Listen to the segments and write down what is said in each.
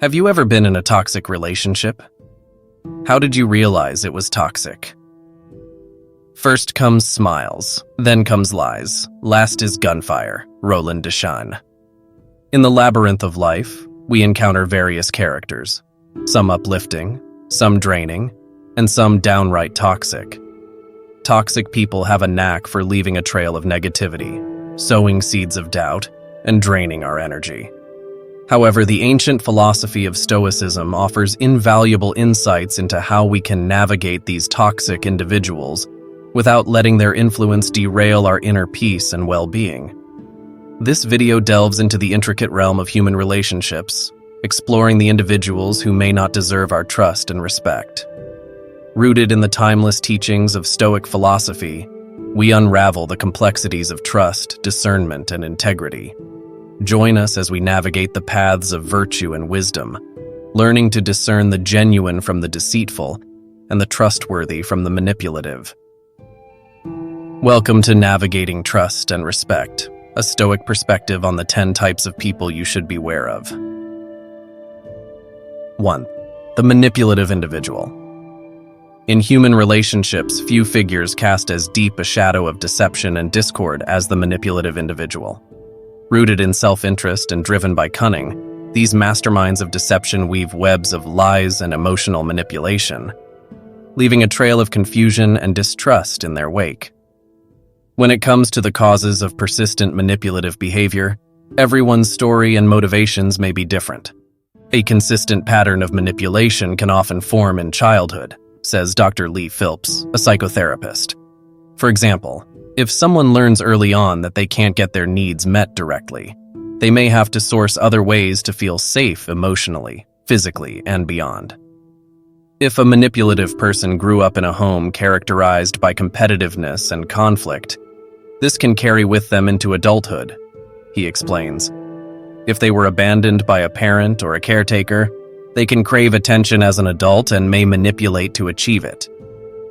Have you ever been in a toxic relationship? How did you realize it was toxic? First comes smiles, then comes lies, last is gunfire. Roland Deschain. In the labyrinth of life, we encounter various characters, some uplifting, some draining, and some downright toxic. Toxic people have a knack for leaving a trail of negativity, sowing seeds of doubt, and draining our energy. However, the ancient philosophy of Stoicism offers invaluable insights into how we can navigate these toxic individuals without letting their influence derail our inner peace and well-being. This video delves into the intricate realm of human relationships, exploring the individuals who may not deserve our trust and respect. Rooted in the timeless teachings of Stoic philosophy, we unravel the complexities of trust, discernment, and integrity. Join us as we navigate the paths of virtue and wisdom, learning to discern the genuine from the deceitful and the trustworthy from the manipulative. Welcome to Navigating Trust and Respect, a Stoic perspective on the 10 types of people you should beware of. 1. The manipulative individual. In human relationships, few figures cast as deep a shadow of deception and discord as the manipulative individual. Rooted in self-interest and driven by cunning, these masterminds of deception weave webs of lies and emotional manipulation, leaving a trail of confusion and distrust in their wake. When it comes to the causes of persistent manipulative behavior, everyone's story and motivations may be different. A consistent pattern of manipulation can often form in childhood, says Dr. Lee Phillips, a psychotherapist. For example, if someone learns early on that they can't get their needs met directly, they may have to source other ways to feel safe emotionally, physically, and beyond. If a manipulative person grew up in a home characterized by competitiveness and conflict, this can carry with them into adulthood, he explains. If they were abandoned by a parent or a caretaker, they can crave attention as an adult and may manipulate to achieve it.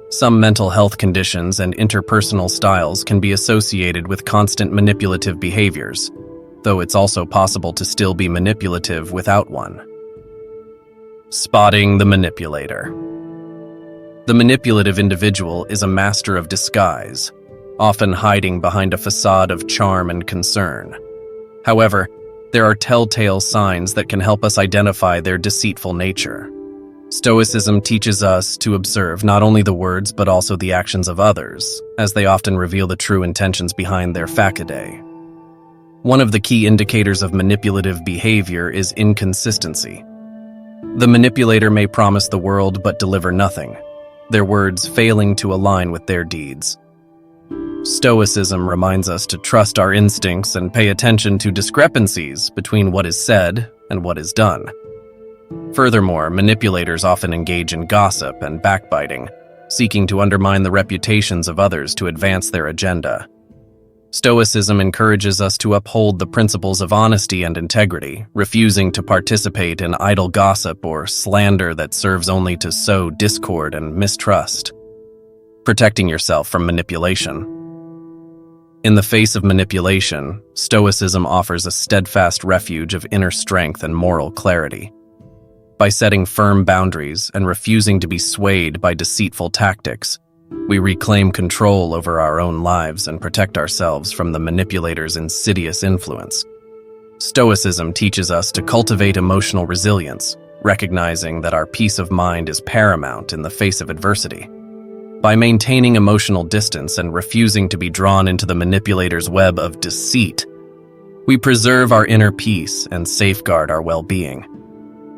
Some mental health conditions and interpersonal styles can be associated with constant manipulative behaviors, though it's also possible to still be manipulative without one. Spotting the manipulator. The manipulative individual is a master of disguise, often hiding behind a facade of charm and concern. However, there are telltale signs that can help us identify their deceitful nature. Stoicism teaches us to observe not only the words but also the actions of others, as they often reveal the true intentions behind their facade. One of the key indicators of manipulative behavior is inconsistency. The manipulator may promise the world but deliver nothing, their words failing to align with their deeds. Stoicism reminds us to trust our instincts and pay attention to discrepancies between what is said and what is done. Furthermore, manipulators often engage in gossip and backbiting, seeking to undermine the reputations of others to advance their agenda. Stoicism encourages us to uphold the principles of honesty and integrity, refusing to participate in idle gossip or slander that serves only to sow discord and mistrust. Protecting yourself from manipulation. In the face of manipulation, Stoicism offers a steadfast refuge of inner strength and moral clarity. By setting firm boundaries and refusing to be swayed by deceitful tactics, we reclaim control over our own lives and protect ourselves from the manipulator's insidious influence. Stoicism teaches us to cultivate emotional resilience, recognizing that our peace of mind is paramount in the face of adversity. By maintaining emotional distance and refusing to be drawn into the manipulator's web of deceit, we preserve our inner peace and safeguard our well-being.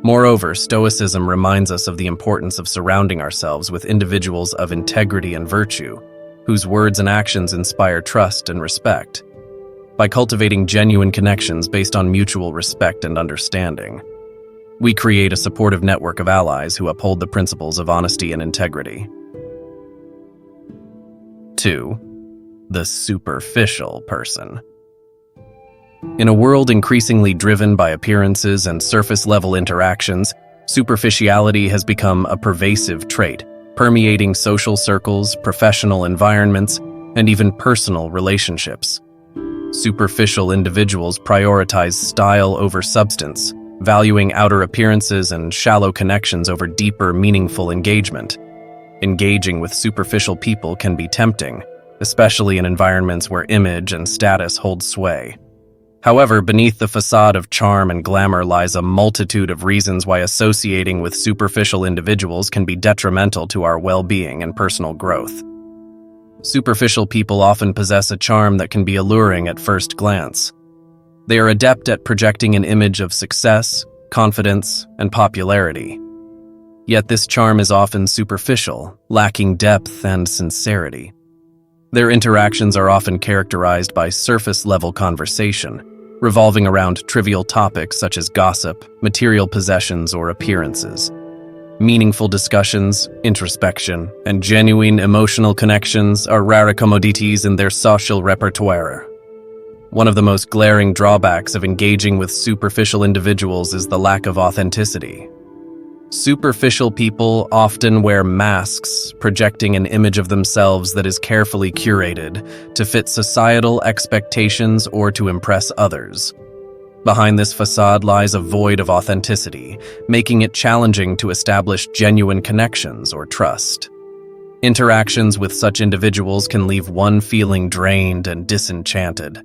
Moreover, Stoicism reminds us of the importance of surrounding ourselves with individuals of integrity and virtue, whose words and actions inspire trust and respect. By cultivating genuine connections based on mutual respect and understanding, we create a supportive network of allies who uphold the principles of honesty and integrity. 2. The superficial person. In a world increasingly driven by appearances and surface-level interactions, superficiality has become a pervasive trait, permeating social circles, professional environments, and even personal relationships. Superficial individuals prioritize style over substance, valuing outer appearances and shallow connections over deeper, meaningful engagement. Engaging with superficial people can be tempting, especially in environments where image and status hold sway. However, beneath the facade of charm and glamour lies a multitude of reasons why associating with superficial individuals can be detrimental to our well-being and personal growth. Superficial people often possess a charm that can be alluring at first glance. They are adept at projecting an image of success, confidence, and popularity. Yet this charm is often superficial, lacking depth and sincerity. Their interactions are often characterized by surface-level conversation, revolving around trivial topics such as gossip, material possessions, or appearances. Meaningful discussions, introspection, and genuine emotional connections are rare commodities in their social repertoire. One of the most glaring drawbacks of engaging with superficial individuals is the lack of authenticity. Superficial people often wear masks, projecting an image of themselves that is carefully curated to fit societal expectations or to impress others. Behind this facade lies a void of authenticity, making it challenging to establish genuine connections or trust. Interactions with such individuals can leave one feeling drained and disenchanted,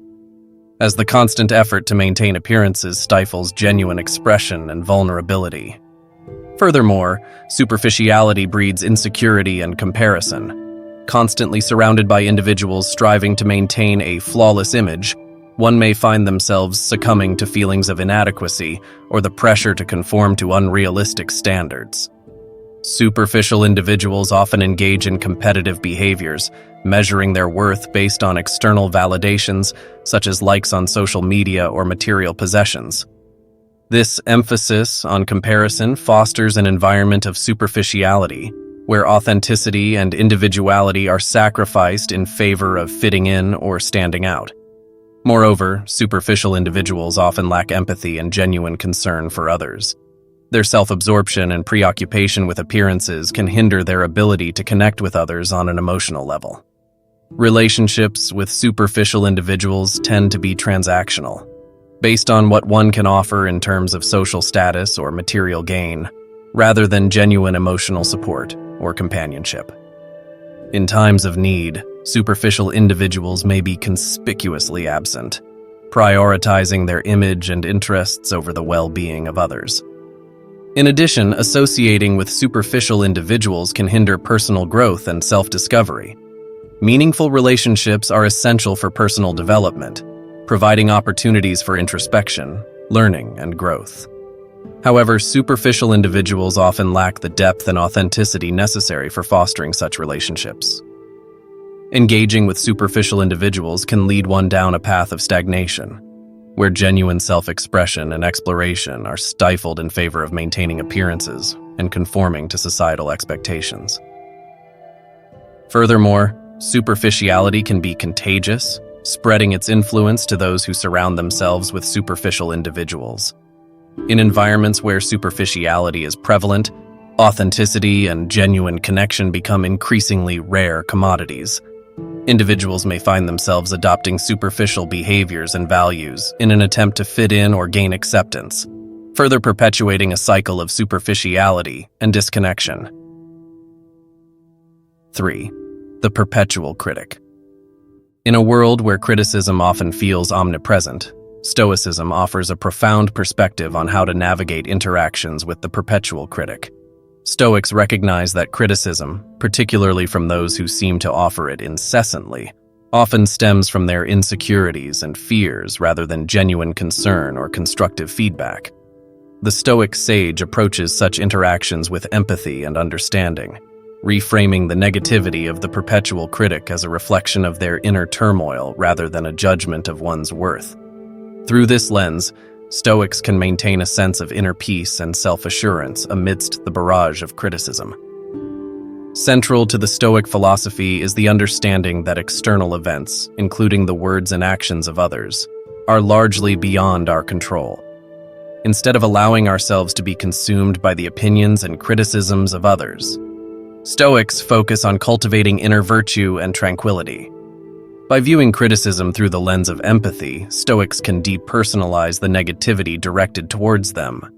as the constant effort to maintain appearances stifles genuine expression and vulnerability. Furthermore, superficiality breeds insecurity and comparison. Constantly surrounded by individuals striving to maintain a flawless image, one may find themselves succumbing to feelings of inadequacy or the pressure to conform to unrealistic standards. Superficial individuals often engage in competitive behaviors, measuring their worth based on external validations such as likes on social media or material possessions. This emphasis on comparison fosters an environment of superficiality, where authenticity and individuality are sacrificed in favor of fitting in or standing out. Moreover, superficial individuals often lack empathy and genuine concern for others. Their self-absorption and preoccupation with appearances can hinder their ability to connect with others on an emotional level. Relationships with superficial individuals tend to be transactional, based on what one can offer in terms of social status or material gain, rather than genuine emotional support or companionship. In times of need, superficial individuals may be conspicuously absent, prioritizing their image and interests over the well-being of others. In addition, associating with superficial individuals can hinder personal growth and self-discovery. Meaningful relationships are essential for personal development, providing opportunities for introspection, learning, and growth. However, superficial individuals often lack the depth and authenticity necessary for fostering such relationships. Engaging with superficial individuals can lead one down a path of stagnation, where genuine self-expression and exploration are stifled in favor of maintaining appearances and conforming to societal expectations. Furthermore, superficiality can be contagious, spreading its influence to those who surround themselves with superficial individuals. In environments where superficiality is prevalent, authenticity and genuine connection become increasingly rare commodities. Individuals may find themselves adopting superficial behaviors and values in an attempt to fit in or gain acceptance, further perpetuating a cycle of superficiality and disconnection. 3. The Perpetual Critic. In a world where criticism often feels omnipresent, Stoicism offers a profound perspective on how to navigate interactions with the perpetual critic. Stoics recognize that criticism, particularly from those who seem to offer it incessantly, often stems from their insecurities and fears rather than genuine concern or constructive feedback. The Stoic sage approaches such interactions with empathy and understanding, reframing the negativity of the perpetual critic as a reflection of their inner turmoil rather than a judgment of one's worth. Through this lens, Stoics can maintain a sense of inner peace and self-assurance amidst the barrage of criticism. Central to the Stoic philosophy is the understanding that external events, including the words and actions of others, are largely beyond our control. Instead of allowing ourselves to be consumed by the opinions and criticisms of others, Stoics focus on cultivating inner virtue and tranquility. By viewing criticism through the lens of empathy, Stoics can depersonalize the negativity directed towards them.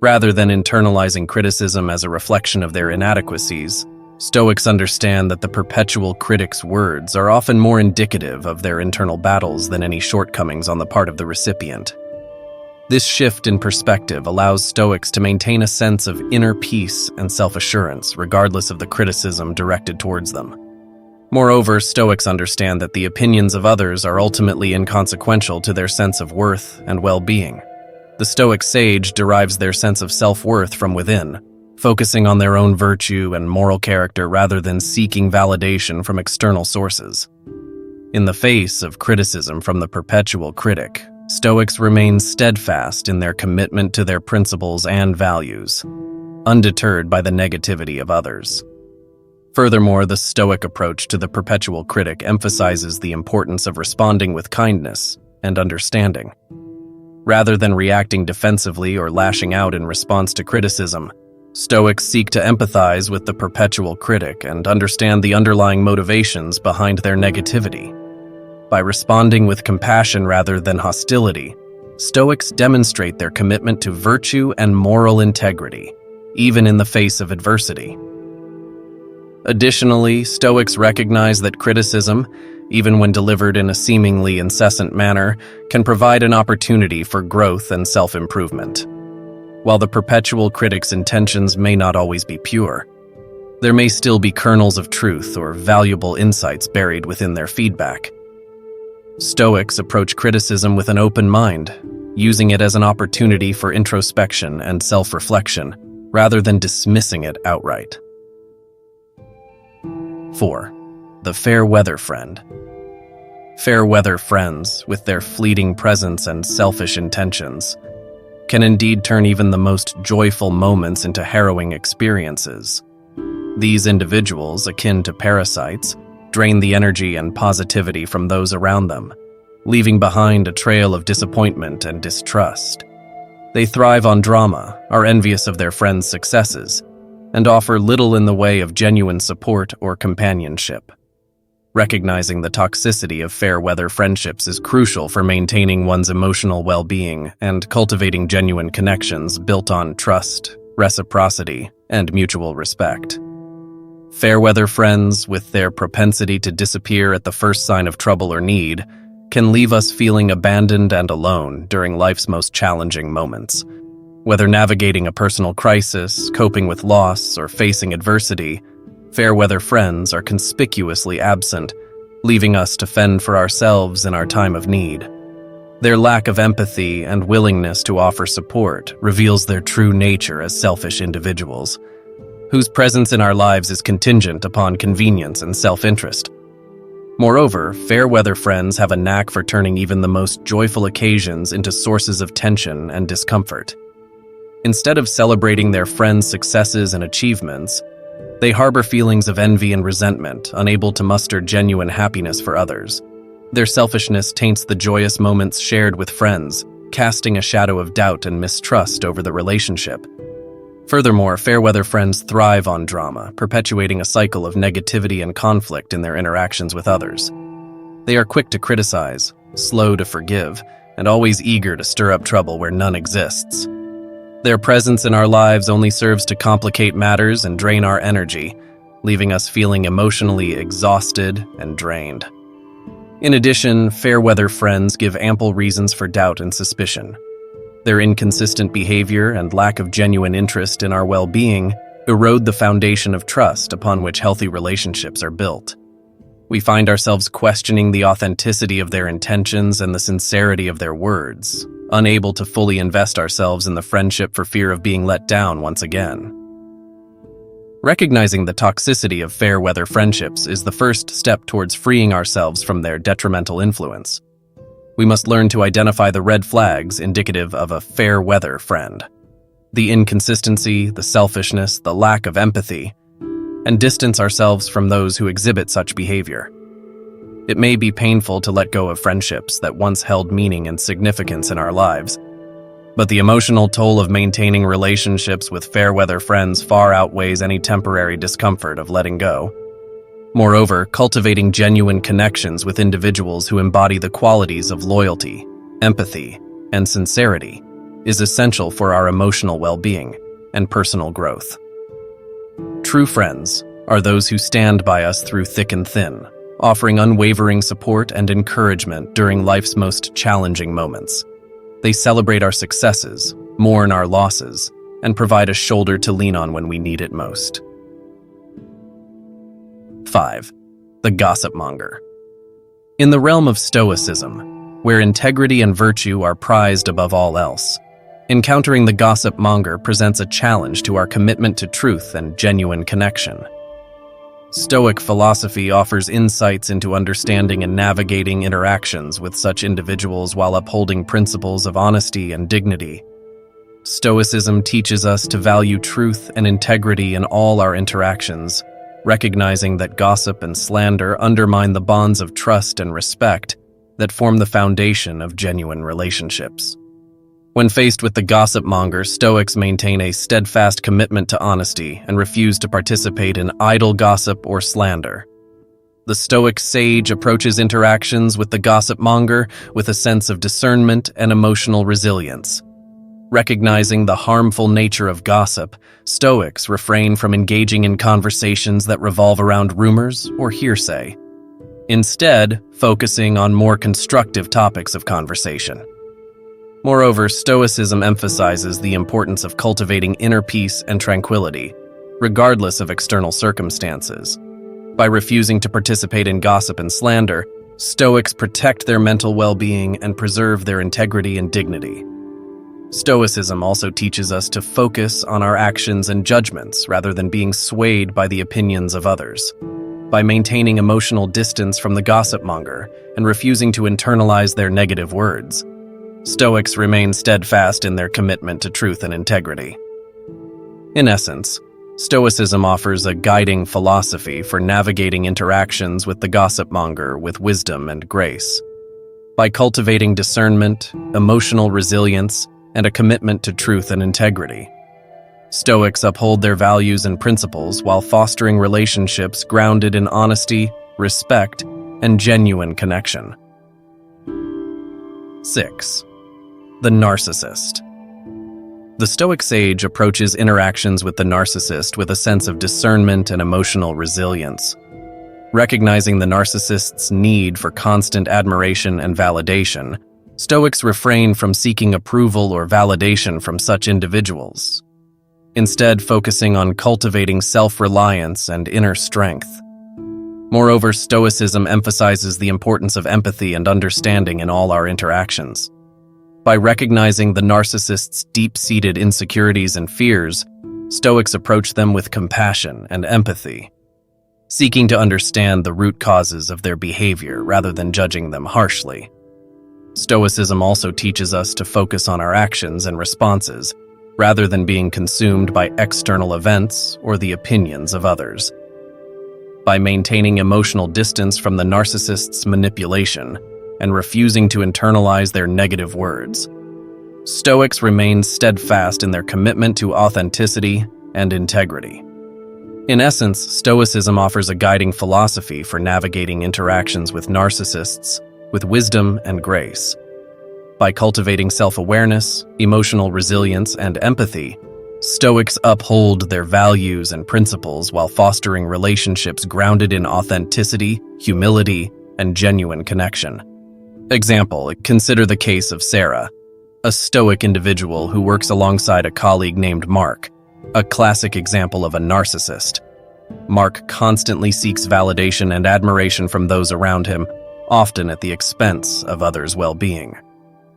Rather than internalizing criticism as a reflection of their inadequacies, Stoics understand that the perpetual critic's words are often more indicative of their internal battles than any shortcomings on the part of the recipient. This shift in perspective allows Stoics to maintain a sense of inner peace and self-assurance, regardless of the criticism directed towards them. Moreover, Stoics understand that the opinions of others are ultimately inconsequential to their sense of worth and well-being. The Stoic sage derives their sense of self-worth from within, focusing on their own virtue and moral character rather than seeking validation from external sources. In the face of criticism from the perpetual critic, Stoics remain steadfast in their commitment to their principles and values, undeterred by the negativity of others. Furthermore, the Stoic approach to the perpetual critic emphasizes the importance of responding with kindness and understanding. Rather than reacting defensively or lashing out in response to criticism, Stoics seek to empathize with the perpetual critic and understand the underlying motivations behind their negativity. By responding with compassion rather than hostility, Stoics demonstrate their commitment to virtue and moral integrity, even in the face of adversity. Additionally, Stoics recognize that criticism, even when delivered in a seemingly incessant manner, can provide an opportunity for growth and self-improvement. While the perpetual critic's intentions may not always be pure, there may still be kernels of truth or valuable insights buried within their feedback. Stoics approach criticism with an open mind, using it as an opportunity for introspection and self-reflection, rather than dismissing it outright. 4. The Fair Weather Friend. Fair weather friends, with their fleeting presence and selfish intentions, can indeed turn even the most joyful moments into harrowing experiences. These individuals, akin to parasites, drain the energy and positivity from those around them, leaving behind a trail of disappointment and distrust. They thrive on drama, are envious of their friends' successes, and offer little in the way of genuine support or companionship. Recognizing the toxicity of fair-weather friendships is crucial for maintaining one's emotional well-being and cultivating genuine connections built on trust, reciprocity, and mutual respect. Fair-weather friends, with their propensity to disappear at the first sign of trouble or need, can leave us feeling abandoned and alone during life's most challenging moments. Whether navigating a personal crisis, coping with loss, or facing adversity, fair-weather friends are conspicuously absent, leaving us to fend for ourselves in our time of need. Their lack of empathy and willingness to offer support reveals their true nature as selfish individuals, whose presence in our lives is contingent upon convenience and self-interest. Moreover, fair-weather friends have a knack for turning even the most joyful occasions into sources of tension and discomfort. Instead of celebrating their friends' successes and achievements, they harbor feelings of envy and resentment, unable to muster genuine happiness for others. Their selfishness taints the joyous moments shared with friends, casting a shadow of doubt and mistrust over the relationship. Furthermore, fair-weather friends thrive on drama, perpetuating a cycle of negativity and conflict in their interactions with others. They are quick to criticize, slow to forgive, and always eager to stir up trouble where none exists. Their presence in our lives only serves to complicate matters and drain our energy, leaving us feeling emotionally exhausted and drained. In addition, fair-weather friends give ample reasons for doubt and suspicion. Their inconsistent behavior and lack of genuine interest in our well-being erode the foundation of trust upon which healthy relationships are built. We find ourselves questioning the authenticity of their intentions and the sincerity of their words, unable to fully invest ourselves in the friendship for fear of being let down once again. Recognizing the toxicity of fair-weather friendships is the first step towards freeing ourselves from their detrimental influence. We must learn to identify the red flags indicative of a fair-weather friend: the inconsistency, the selfishness, the lack of empathy, and distance ourselves from those who exhibit such behavior. It may be painful to let go of friendships that once held meaning and significance in our lives, but the emotional toll of maintaining relationships with fair-weather friends far outweighs any temporary discomfort of letting go. Moreover, cultivating genuine connections with individuals who embody the qualities of loyalty, empathy, and sincerity is essential for our emotional well-being and personal growth. True friends are those who stand by us through thick and thin, offering unwavering support and encouragement during life's most challenging moments. They celebrate our successes, mourn our losses, and provide a shoulder to lean on when we need it most. 5. The Gossipmonger. In the realm of Stoicism, where integrity and virtue are prized above all else, encountering the Gossipmonger presents a challenge to our commitment to truth and genuine connection. Stoic philosophy offers insights into understanding and navigating interactions with such individuals while upholding principles of honesty and dignity. Stoicism teaches us to value truth and integrity in all our interactions, recognizing that gossip and slander undermine the bonds of trust and respect that form the foundation of genuine relationships. When faced with the gossipmonger, Stoics maintain a steadfast commitment to honesty and refuse to participate in idle gossip or slander. The Stoic sage approaches interactions with the gossipmonger with a sense of discernment and emotional resilience. Recognizing the harmful nature of gossip, Stoics refrain from engaging in conversations that revolve around rumors or hearsay, instead focusing on more constructive topics of conversation. Moreover, Stoicism emphasizes the importance of cultivating inner peace and tranquility, regardless of external circumstances. By refusing to participate in gossip and slander, Stoics protect their mental well-being and preserve their integrity and dignity. Stoicism also teaches us to focus on our actions and judgments rather than being swayed by the opinions of others. By maintaining emotional distance from the gossipmonger and refusing to internalize their negative words, Stoics remain steadfast in their commitment to truth and integrity. In essence, Stoicism offers a guiding philosophy for navigating interactions with the gossipmonger with wisdom and grace. By cultivating discernment, emotional resilience, and a commitment to truth and integrity, Stoics uphold their values and principles while fostering relationships grounded in honesty, respect, and genuine connection. 6. The Narcissist. The Stoic sage approaches interactions with the narcissist with a sense of discernment and emotional resilience. Recognizing the narcissist's need for constant admiration and validation, Stoics refrain from seeking approval or validation from such individuals, instead focusing on cultivating self-reliance and inner strength. Moreover, Stoicism emphasizes the importance of empathy and understanding in all our interactions. By recognizing the narcissist's deep-seated insecurities and fears, Stoics approach them with compassion and empathy, seeking to understand the root causes of their behavior rather than judging them harshly. Stoicism also teaches us to focus on our actions and responses, rather than being consumed by external events or the opinions of others. By maintaining emotional distance from the narcissist's manipulation and refusing to internalize their negative words, Stoics remain steadfast in their commitment to authenticity and integrity. In essence, Stoicism offers a guiding philosophy for navigating interactions with narcissists with wisdom and grace. By cultivating self-awareness, emotional resilience, and empathy, Stoics uphold their values and principles while fostering relationships grounded in authenticity, humility, and genuine connection. Example, consider the case of Sarah, a Stoic individual who works alongside a colleague named Mark, a classic example of a narcissist. Mark constantly seeks validation and admiration from those around him, often at the expense of others' well-being.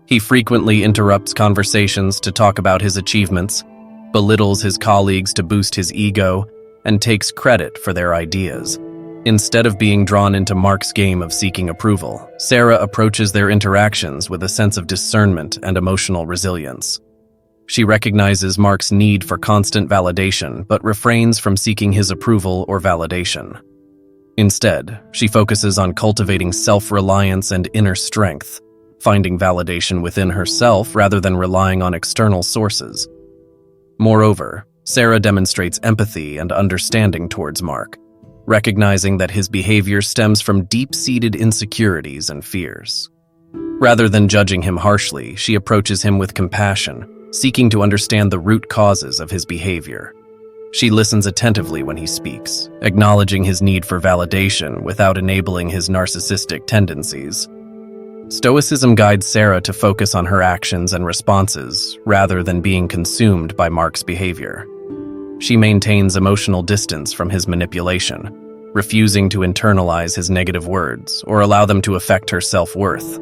He frequently interrupts conversations to talk about his achievements, belittles his colleagues to boost his ego, and takes credit for their ideas. Instead of being drawn into Mark's game of seeking approval, Sarah approaches their interactions with a sense of discernment and emotional resilience. She recognizes Mark's need for constant validation, but refrains from seeking his approval or validation. Instead, she focuses on cultivating self-reliance and inner strength, finding validation within herself rather than relying on external sources. Moreover, Sarah demonstrates empathy and understanding towards Mark, recognizing that his behavior stems from deep-seated insecurities and fears. Rather than judging him harshly, she approaches him with compassion, seeking to understand the root causes of his behavior. She listens attentively when he speaks, acknowledging his need for validation without enabling his narcissistic tendencies. Stoicism guides Sarah to focus on her actions and responses rather than being consumed by Mark's behavior. She maintains emotional distance from his manipulation, refusing to internalize his negative words or allow them to affect her self-worth.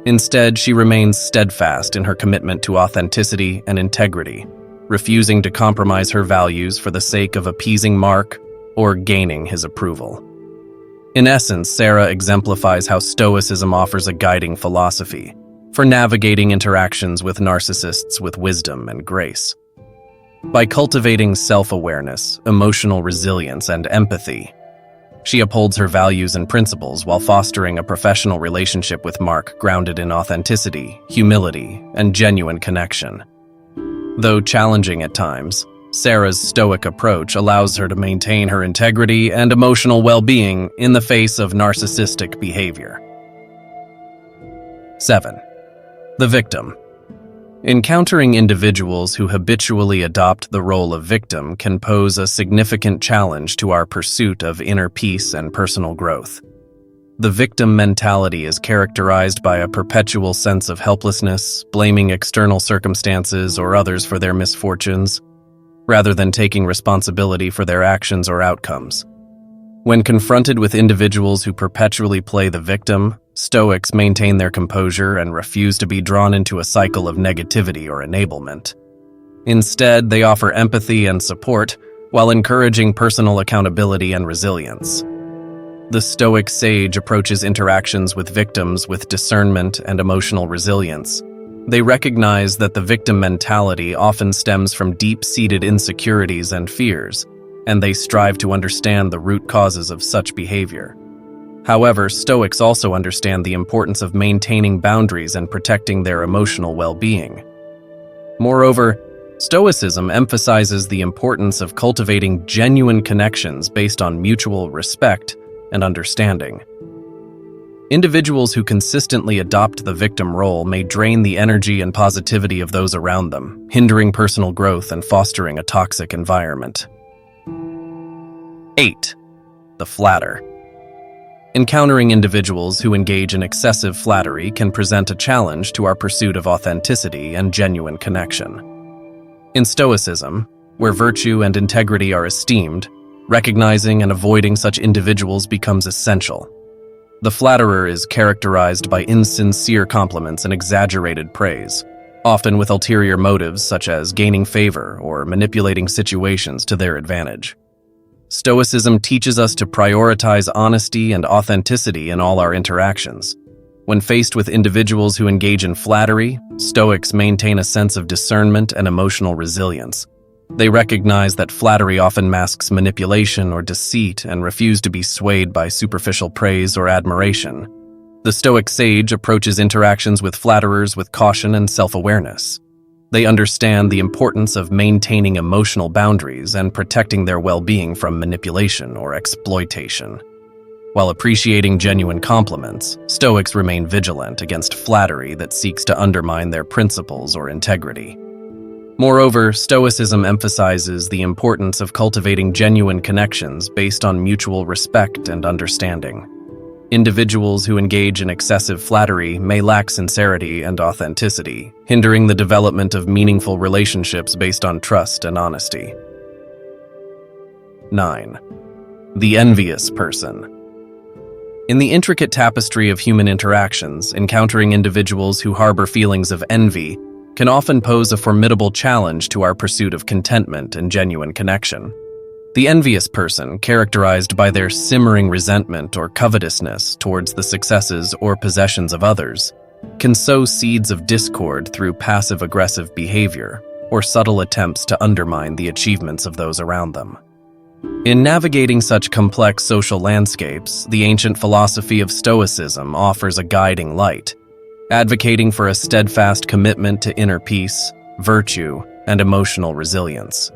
Instead, she remains steadfast in her commitment to authenticity and integrity, refusing to compromise her values for the sake of appeasing Mark or gaining his approval. In essence, Sarah exemplifies how Stoicism offers a guiding philosophy for navigating interactions with narcissists with wisdom and grace. By cultivating self-awareness, emotional resilience, and empathy, she upholds her values and principles while fostering a professional relationship with Mark grounded in authenticity, humility, and genuine connection. Though challenging at times, Sarah's stoic approach allows her to maintain her integrity and emotional well-being in the face of narcissistic behavior. 7. The victim. Encountering individuals who habitually adopt the role of victim can pose a significant challenge to our pursuit of inner peace and personal growth. The victim mentality is characterized by a perpetual sense of helplessness, blaming external circumstances or others for their misfortunes, rather than taking responsibility for their actions or outcomes. When confronted with individuals who perpetually play the victim, Stoics maintain their composure and refuse to be drawn into a cycle of negativity or enablement. Instead, they offer empathy and support while encouraging personal accountability and resilience. The Stoic sage approaches interactions with victims with discernment and emotional resilience. They recognize that the victim mentality often stems from deep-seated insecurities and fears, and they strive to understand the root causes of such behavior. However, Stoics also understand the importance of maintaining boundaries and protecting their emotional well-being. Moreover, Stoicism emphasizes the importance of cultivating genuine connections based on mutual respect and understanding. Individuals who consistently adopt the victim role may drain the energy and positivity of those around them, hindering personal growth and fostering a toxic environment. 8. The flatter. Encountering individuals who engage in excessive flattery can present a challenge to our pursuit of authenticity and genuine connection. In Stoicism, where virtue and integrity are esteemed, recognizing and avoiding such individuals becomes essential. The flatterer is characterized by insincere compliments and exaggerated praise, often with ulterior motives such as gaining favor or manipulating situations to their advantage. Stoicism teaches us to prioritize honesty and authenticity in all our interactions. When faced with individuals who engage in flattery, Stoics maintain a sense of discernment and emotional resilience. They recognize that flattery often masks manipulation or deceit and refuse to be swayed by superficial praise or admiration. The Stoic sage approaches interactions with flatterers with caution and self-awareness. They understand the importance of maintaining emotional boundaries and protecting their well-being from manipulation or exploitation. While appreciating genuine compliments, Stoics remain vigilant against flattery that seeks to undermine their principles or integrity. Moreover, Stoicism emphasizes the importance of cultivating genuine connections based on mutual respect and understanding. Individuals who engage in excessive flattery may lack sincerity and authenticity, hindering the development of meaningful relationships based on trust and honesty. 9. The envious person. In the intricate tapestry of human interactions, encountering individuals who harbor feelings of envy can often pose a formidable challenge to our pursuit of contentment and genuine connection. The envious person, characterized by their simmering resentment or covetousness towards the successes or possessions of others, can sow seeds of discord through passive-aggressive behavior or subtle attempts to undermine the achievements of those around them. In navigating such complex social landscapes, the ancient philosophy of Stoicism offers a guiding light, advocating for a steadfast commitment to inner peace, virtue, and emotional resilience.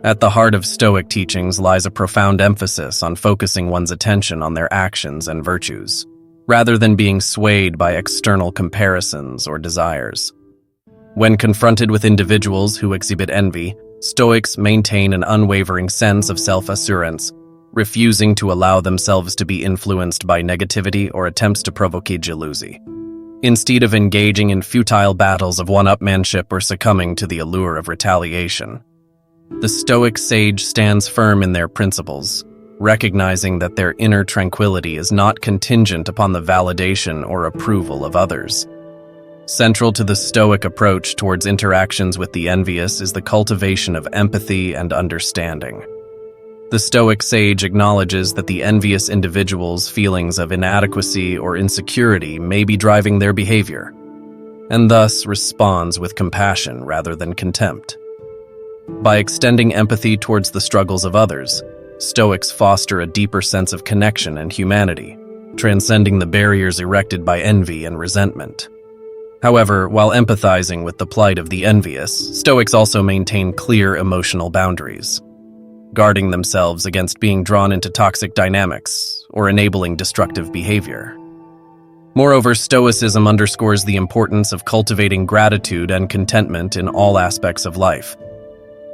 At the heart of Stoic teachings lies a profound emphasis on focusing one's attention on their actions and virtues, rather than being swayed by external comparisons or desires. When confronted with individuals who exhibit envy, Stoics maintain an unwavering sense of self-assurance, refusing to allow themselves to be influenced by negativity or attempts to provoke jealousy. Instead of engaging in futile battles of one-upmanship or succumbing to the allure of retaliation, the Stoic sage stands firm in their principles, recognizing that their inner tranquility is not contingent upon the validation or approval of others. Central to the Stoic approach towards interactions with the envious is the cultivation of empathy and understanding. The Stoic sage acknowledges that the envious individual's feelings of inadequacy or insecurity may be driving their behavior, and thus responds with compassion rather than contempt. By extending empathy towards the struggles of others, Stoics foster a deeper sense of connection and humanity, transcending the barriers erected by envy and resentment. However, while empathizing with the plight of the envious, Stoics also maintain clear emotional boundaries, guarding themselves against being drawn into toxic dynamics or enabling destructive behavior. Moreover, Stoicism underscores the importance of cultivating gratitude and contentment in all aspects of life.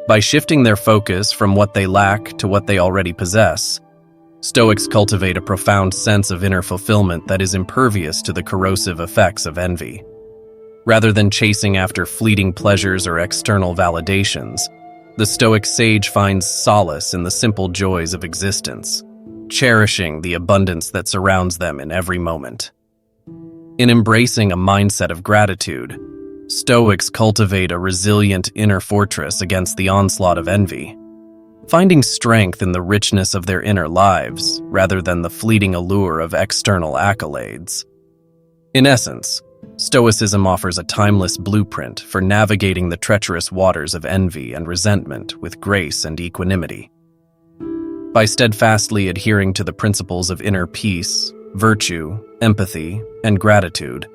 By shifting their focus from what they lack to what they already possess, Stoics cultivate a profound sense of inner fulfillment that is impervious to the corrosive effects of envy. Rather than chasing after fleeting pleasures or external validations, the Stoic sage finds solace in the simple joys of existence, cherishing the abundance that surrounds them in every moment. In embracing a mindset of gratitude, Stoics cultivate a resilient inner fortress against the onslaught of envy, finding strength in the richness of their inner lives rather than the fleeting allure of external accolades. In essence, Stoicism offers a timeless blueprint for navigating the treacherous waters of envy and resentment with grace and equanimity. By steadfastly adhering to the principles of inner peace, virtue, empathy, and gratitude,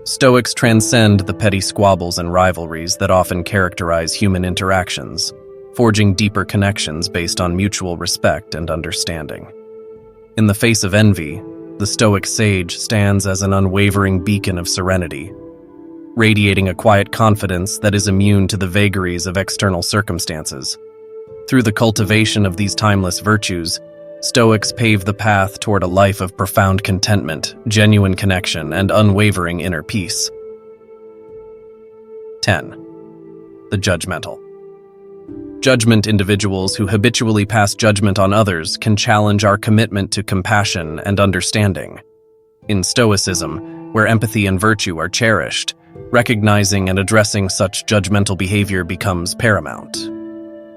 Stoics transcend the petty squabbles and rivalries that often characterize human interactions, forging deeper connections based on mutual respect and understanding. In the face of envy, the Stoic sage stands as an unwavering beacon of serenity, radiating a quiet confidence that is immune to the vagaries of external circumstances. Through the cultivation of these timeless virtues, Stoics pave the path toward a life of profound contentment, genuine connection, and unwavering inner peace. 10. The Judgemental. Judgment individuals who habitually pass judgment on others can challenge our commitment to compassion and understanding. In Stoicism, where empathy and virtue are cherished, recognizing and addressing such judgmental behavior becomes paramount.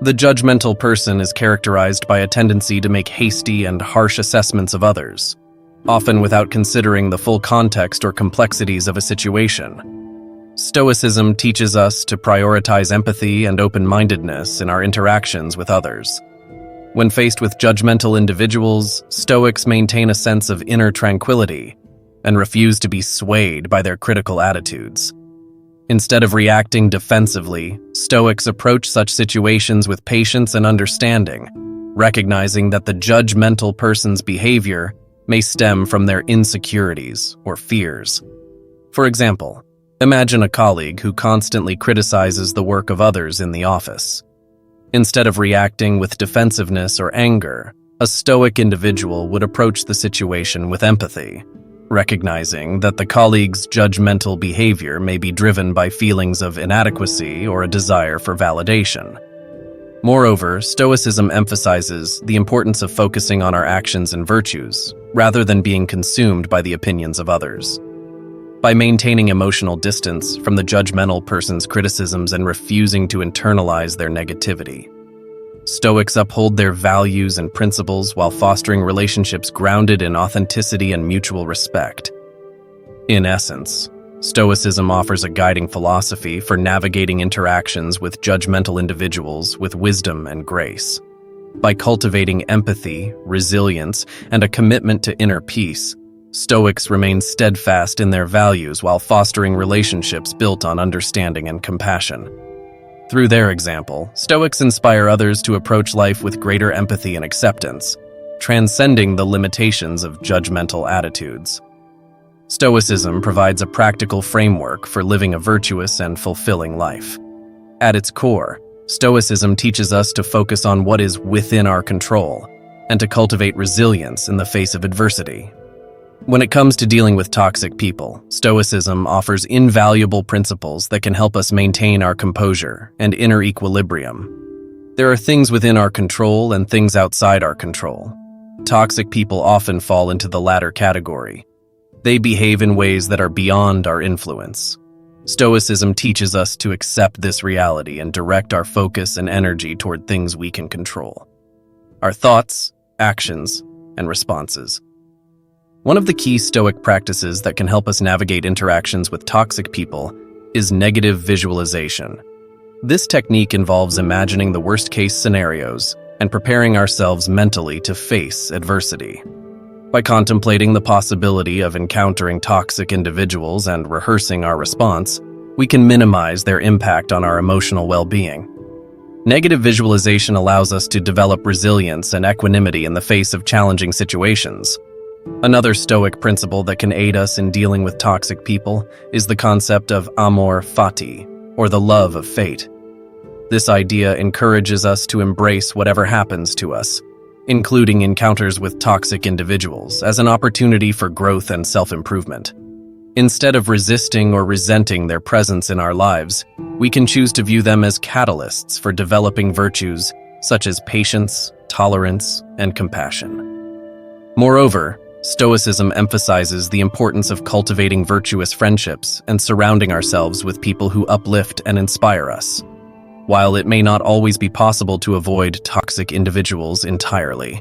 The judgmental person is characterized by a tendency to make hasty and harsh assessments of others, often without considering the full context or complexities of a situation. Stoicism teaches us to prioritize empathy and open-mindedness in our interactions with others. When faced with judgmental individuals, Stoics maintain a sense of inner tranquility and refuse to be swayed by their critical attitudes. Instead of reacting defensively, Stoics approach such situations with patience and understanding, recognizing that the judgmental person's behavior may stem from their insecurities or fears. For example, imagine a colleague who constantly criticizes the work of others in the office. Instead of reacting with defensiveness or anger, a Stoic individual would approach the situation with empathy, recognizing that the colleague's judgmental behavior may be driven by feelings of inadequacy or a desire for validation. Moreover, Stoicism emphasizes the importance of focusing on our actions and virtues, rather than being consumed by the opinions of others. By maintaining emotional distance from the judgmental person's criticisms and refusing to internalize their negativity, Stoics uphold their values and principles while fostering relationships grounded in authenticity and mutual respect. In essence, Stoicism offers a guiding philosophy for navigating interactions with judgmental individuals with wisdom and grace. By cultivating empathy, resilience, and a commitment to inner peace, Stoics remain steadfast in their values while fostering relationships built on understanding and compassion. Through their example, Stoics inspire others to approach life with greater empathy and acceptance, transcending the limitations of judgmental attitudes. Stoicism provides a practical framework for living a virtuous and fulfilling life. At its core, Stoicism teaches us to focus on what is within our control and to cultivate resilience in the face of adversity. When it comes to dealing with toxic people, Stoicism offers invaluable principles that can help us maintain our composure and inner equilibrium. There are things within our control and things outside our control. Toxic people often fall into the latter category. They behave in ways that are beyond our influence. Stoicism teaches us to accept this reality and direct our focus and energy toward things we can control: our thoughts, actions, and responses. One of the key Stoic practices that can help us navigate interactions with toxic people is negative visualization. This technique involves imagining the worst-case scenarios and preparing ourselves mentally to face adversity. By contemplating the possibility of encountering toxic individuals and rehearsing our response, we can minimize their impact on our emotional well-being. Negative visualization allows us to develop resilience and equanimity in the face of challenging situations. Another Stoic principle that can aid us in dealing with toxic people is the concept of amor fati, or the love of fate. This idea encourages us to embrace whatever happens to us, including encounters with toxic individuals, as an opportunity for growth and self-improvement. Instead of resisting or resenting their presence in our lives, we can choose to view them as catalysts for developing virtues such as patience, tolerance, and compassion. Moreover, Stoicism emphasizes the importance of cultivating virtuous friendships and surrounding ourselves with people who uplift and inspire us. While it may not always be possible to avoid toxic individuals entirely,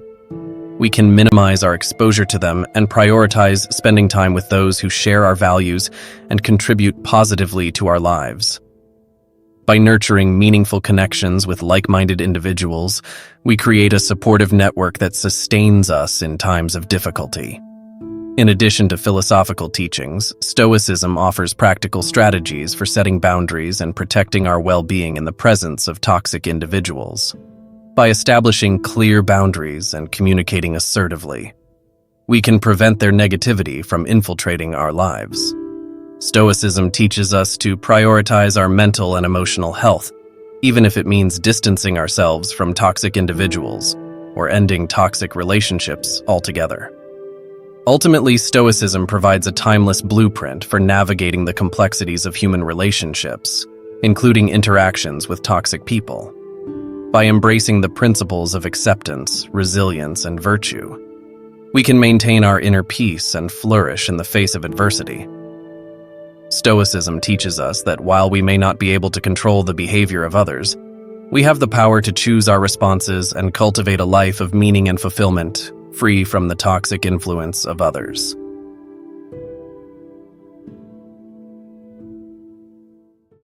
we can minimize our exposure to them and prioritize spending time with those who share our values and contribute positively to our lives. By nurturing meaningful connections with like-minded individuals, we create a supportive network that sustains us in times of difficulty. In addition to philosophical teachings, Stoicism offers practical strategies for setting boundaries and protecting our well-being in the presence of toxic individuals. By establishing clear boundaries and communicating assertively, we can prevent their negativity from infiltrating our lives. Stoicism teaches us to prioritize our mental and emotional health, even if it means distancing ourselves from toxic individuals or ending toxic relationships altogether. Ultimately, Stoicism provides a timeless blueprint for navigating the complexities of human relationships, including interactions with toxic people. By embracing the principles of acceptance, resilience, and virtue, we can maintain our inner peace and flourish in the face of adversity. Stoicism teaches us that while we may not be able to control the behavior of others, we have the power to choose our responses and cultivate a life of meaning and fulfillment, free from the toxic influence of others.